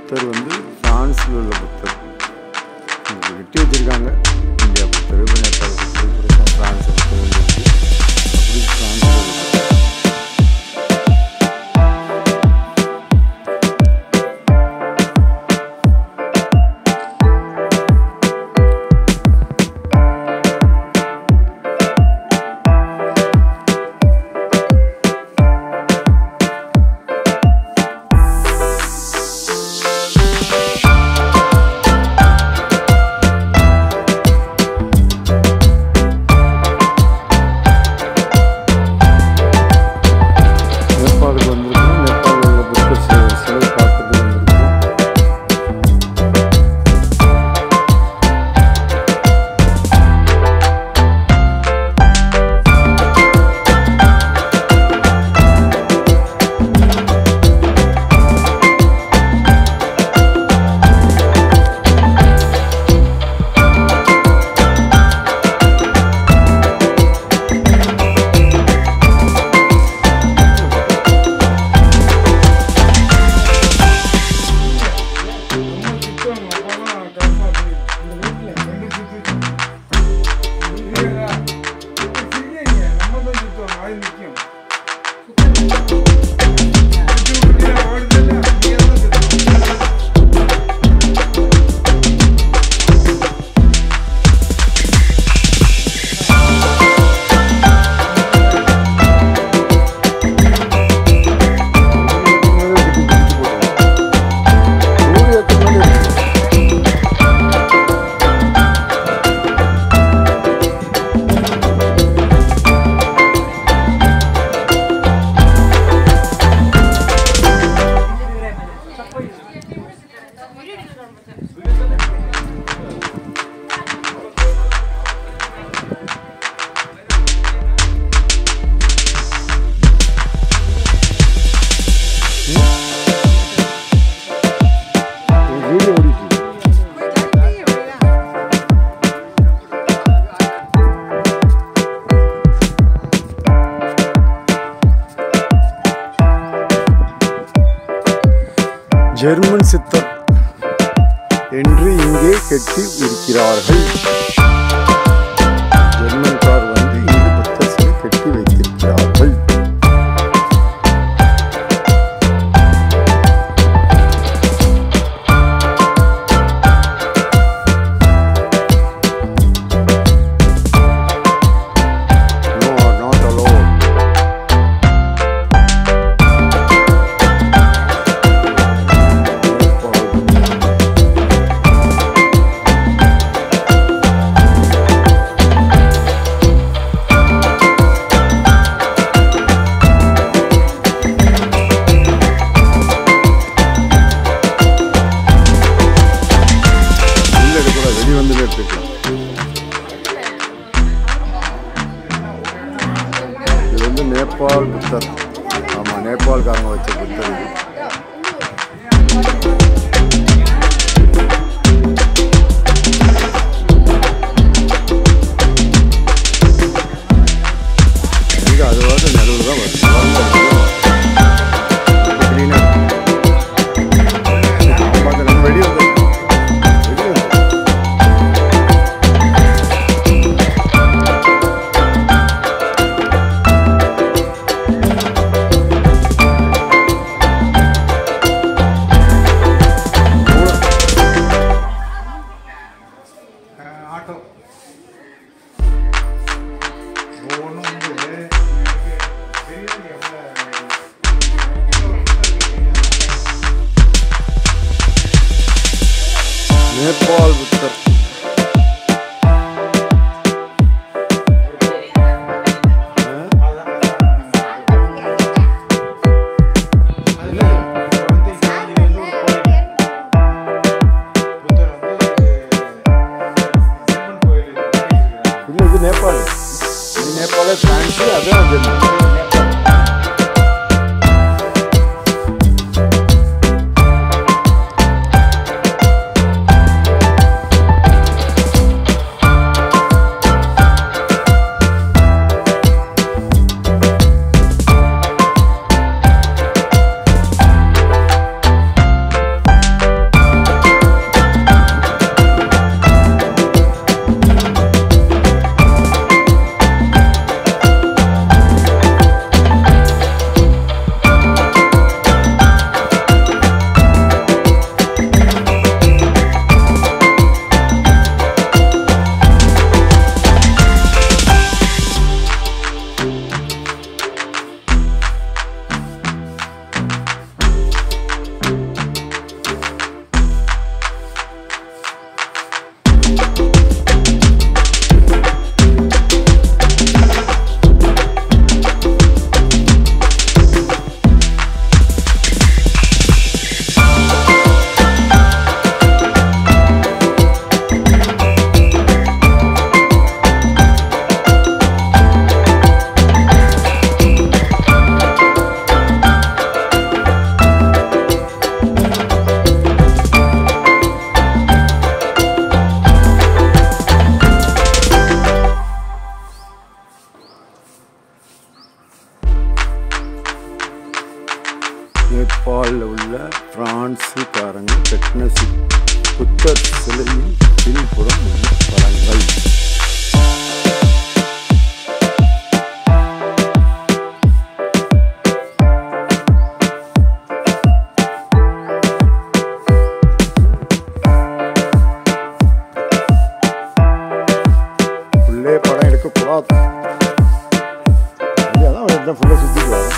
புத்தர் வந்து பிரான்ஸில் உள்ள புத்தர் வெட்டி வச்சுருக்காங்க. இந்தியா புத்தர், நேபாள் புத்தர், பிரான்ஸ் புத்தர் அப்படி பிரான்ஸில் உள்ள ஜெர்மன் சித்தர் என்று இங்கே கட்டி இருக்கிறார்கள். ஜெர்மன்கார் வந்து இங்கு புத்தர் சிலை கட்டி வைத்திருக்கிறார்கள். இது வந்து நேபாள் புத்தர். ஆமாம், நேபாள்காரங்க வச்ச புத்தர் இது. அது வந்து நடுவில் தான் வருது. வெடி வந்து நேபாள் புத்தர். இது நேபாள், இது நேபாள பிரான்ஸ், அதான் ஜெர்மன். நேபாளில் உள்ள பிரான்ஸுக்காரங்க கட்டின புத்தர் சிலையின் பின்புறம் உள்ள படங்கள். உள்ளே படம் எடுக்கக்கூடாது. அதான் ஃபுல்லாக சுற்றிக்குவாங்க.